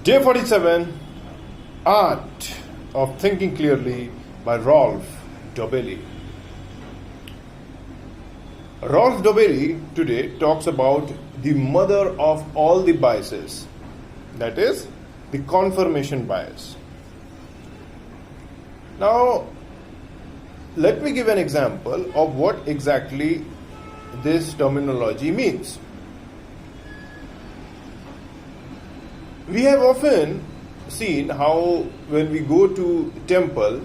Day 47, Art of Thinking Clearly by Rolf Dobelli. Rolf Dobelli today talks about the mother of all the biases, that is, the confirmation bias. Now, let me give an example of what exactly this terminology means. We have often seen how when we go to temple,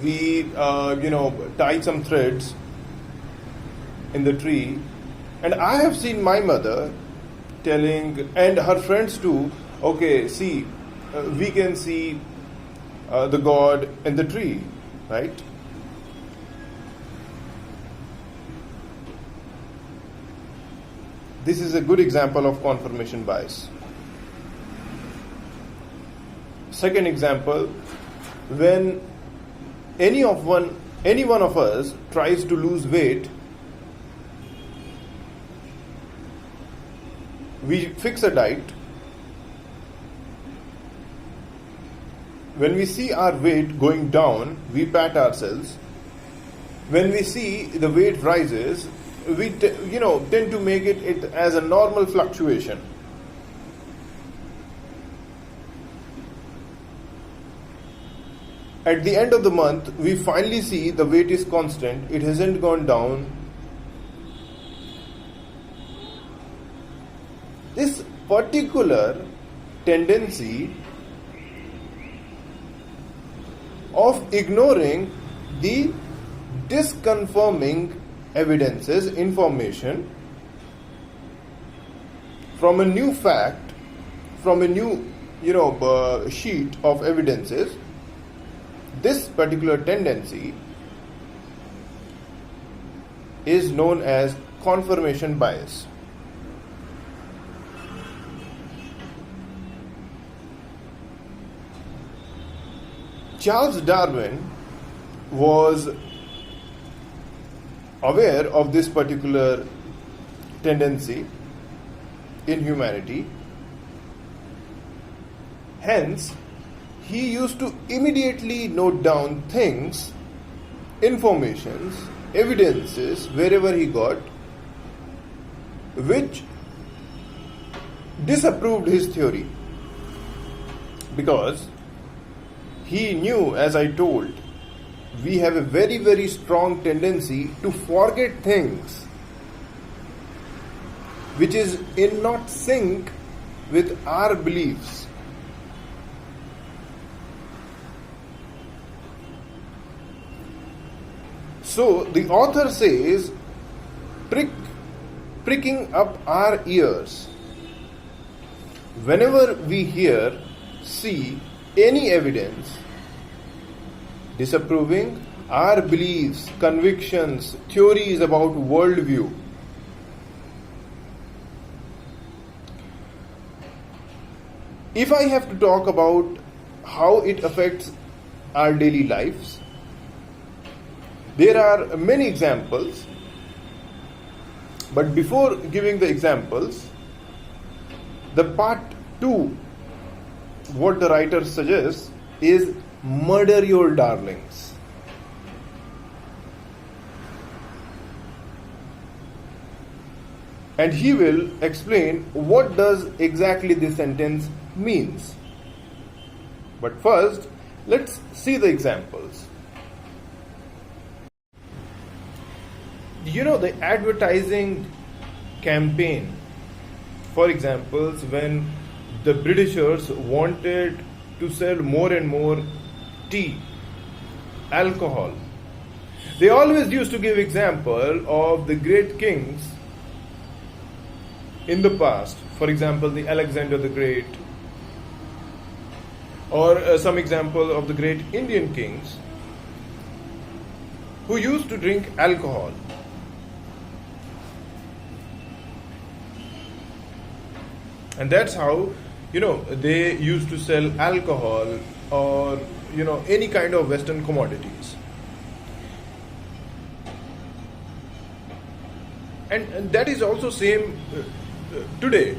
we tie some threads in the tree, and I have seen my mother telling, and her friends too, okay, see, we can see the God in the tree, right? This is a good example of confirmation bias. Second example, when any one of us tries to lose weight, we fix a diet. When we see our weight going down, we pat ourselves. When we see the weight rises, we tend to make it as a normal fluctuation. At the end of the month, we finally see the weight is constant, it hasn't gone down. This particular tendency of ignoring the disconfirming evidences, information from a new fact, from a new sheet of evidences, this particular tendency is known as confirmation bias. Charles Darwin was aware of this particular tendency in humanity. Hence, he used to immediately note down things, informations, evidences, wherever he got, which disapproved his theory. Because he knew, as I told, we have a very, very strong tendency to forget things which is in not sync with our beliefs. So the author says, pricking up our ears whenever we hear, see any evidence disapproving our beliefs, convictions, theories about worldview. If I have to talk about how it affects our daily lives, there are many examples, but before giving the examples, the part 2, what the writer suggests is murder your darlings. And he will explain what does exactly this sentence means. But first, let's see the examples. The advertising campaign, for example, when the Britishers wanted to sell more and more tea, alcohol, they always used to give example of the great kings in the past. For example, the Alexander the Great, or some example of the great Indian kings who used to drink alcohol. And that's how, they used to sell alcohol or, any kind of Western commodities. And that is also same today.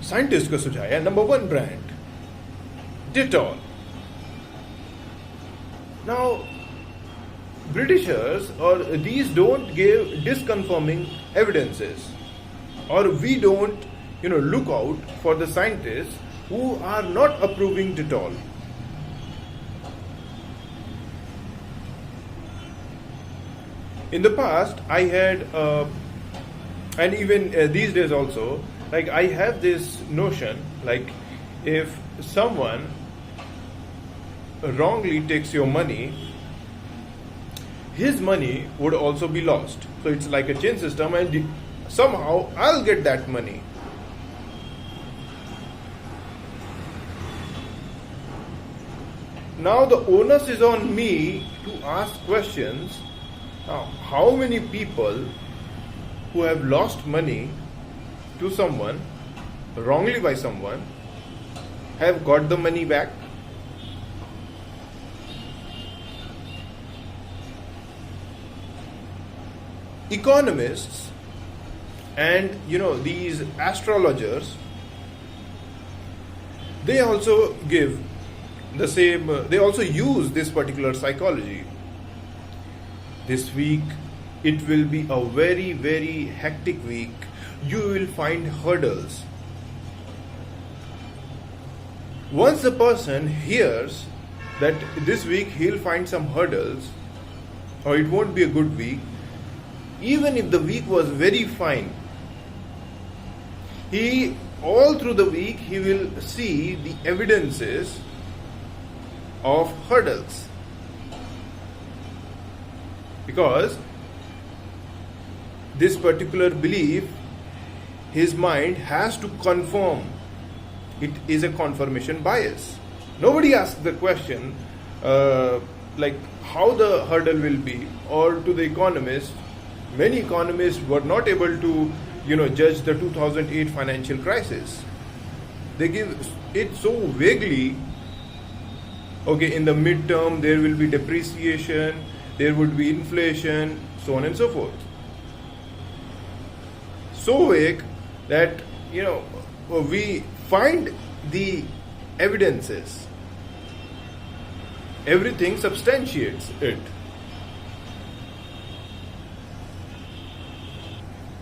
Scientist को सुझाया number 1 brand Dettol. Now, Britishers or these don't give disconfirming evidences, or we don't, look out for the scientists who are not approving Dettol. In the past, I had, and even these days also, like I have this notion, like if someone wrongly takes your money, his money would also be lost. So it's like a chain system, and somehow I'll get that money. Now the onus is on me to ask questions. Now, how many people who have lost money to someone, wrongly by someone, have got the money back? Economists and these astrologers, they also give the same, they also use this particular psychology. This week it will be a very, very hectic week. You will find hurdles. Once a person hears that this week he'll find some hurdles, or it won't be a good week, even if the week was very fine, he all through the week he will see the evidences of hurdles, because this particular belief, his mind has to confirm. It is a confirmation bias. Nobody asks the question like how the hurdle will be, or to the economist. Many economists were not able to judge the 2008 financial crisis. They give it so vaguely. Okay, in the midterm there will be depreciation, there would be inflation, so on and so forth. So vague that we find the evidences. Everything substantiates it.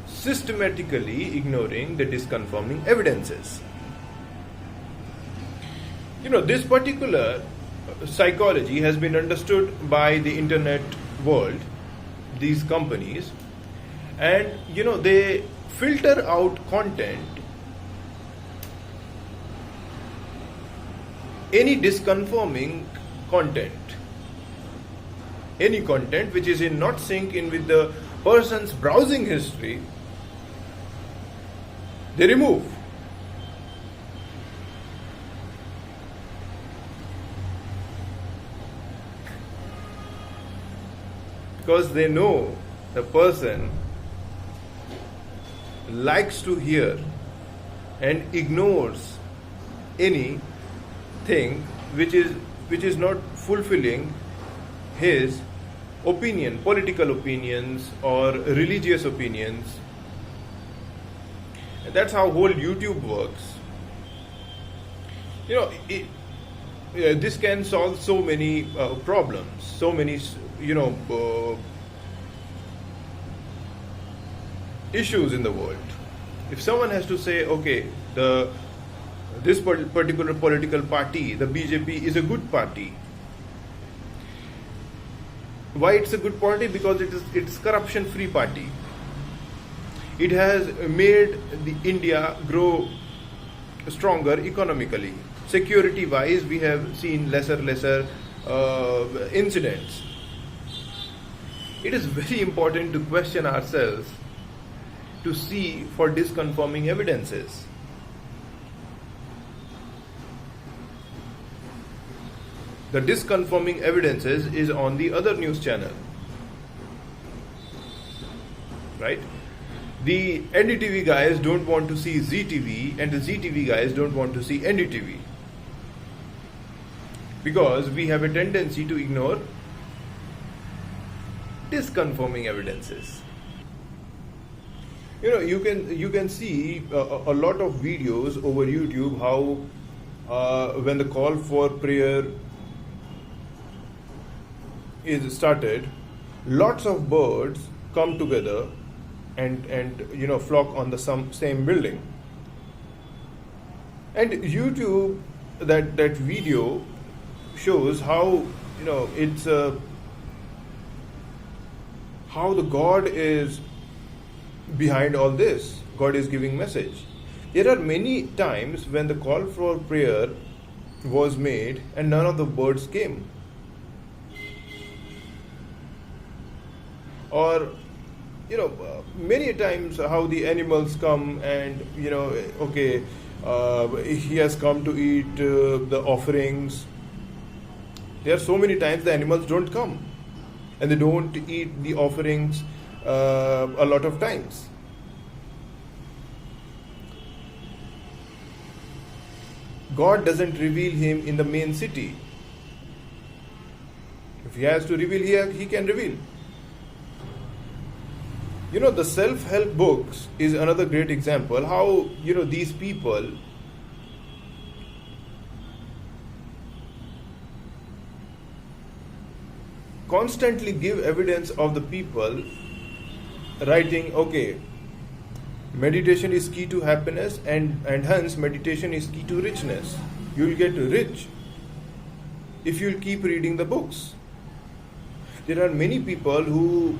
Systematically ignoring the disconfirming evidences. This particular psychology has been understood by the internet world, these companies, and they filter out content, any disconfirming content, any content which is in not sync in with the person's browsing history, they remove. Because they know the person likes to hear and ignores anything which is not fulfilling his opinion, political opinions or religious opinions. And that's how whole YouTube works. This can solve so many problems, so many issues in the world. If someone has to say, okay, this particular political party, the BJP, is a good party. Why it's a good party? Because it's corruption-free party. It has made the India grow stronger economically. Security-wise, we have seen lesser incidents. It is very important to question ourselves to see for disconfirming evidences. The disconfirming evidences is on the other news channel, right? The NDTV guys don't want to see ZTV, and the ZTV guys don't want to see NDTV, because we have a tendency to ignore disconfirming evidences. You can see a lot of videos over YouTube how when the call for prayer is started, lots of birds come together and flock on the same building. And YouTube, that video shows how it's how the God is behind all this. God is giving message. There are many times when the call for prayer was made and none of the birds came. Or many times how the animals come and okay, he has come to eat the offerings. There are so many times the animals don't come and they don't eat the offerings a lot of times. God doesn't reveal him in the main city. If he has to reveal here, he can reveal. The self-help books is another great example how these people constantly give evidence of the people writing, okay, meditation is key to happiness and hence meditation is key to richness. You'll get rich if you'll keep reading the books. There are many people who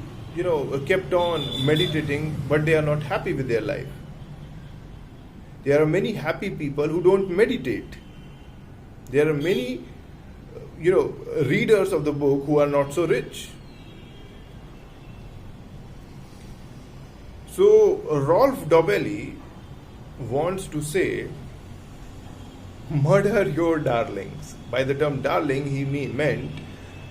kept on meditating, but they are not happy with their life. There are many happy people who don't meditate. There are many, readers of the book who are not so rich. So Rolf Dobelli wants to say, murder your darlings. By the term darling, he meant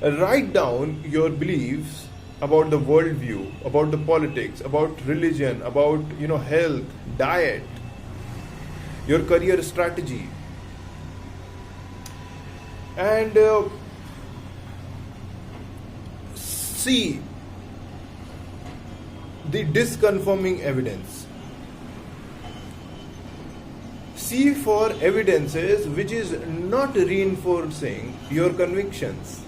write down your beliefs about the worldview, about the politics, about religion, about health, diet, your career strategy, and see the disconfirming evidence. See for evidences which is not reinforcing your convictions.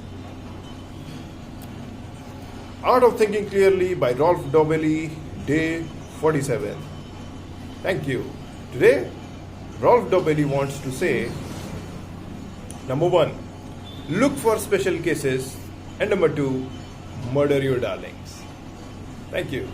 Art of Thinking Clearly by Rolf Dobelli, day 47. Thank you. Today, Rolf Dobelli wants to say, number 1, look for special cases, and number 2, murder your darlings. Thank you.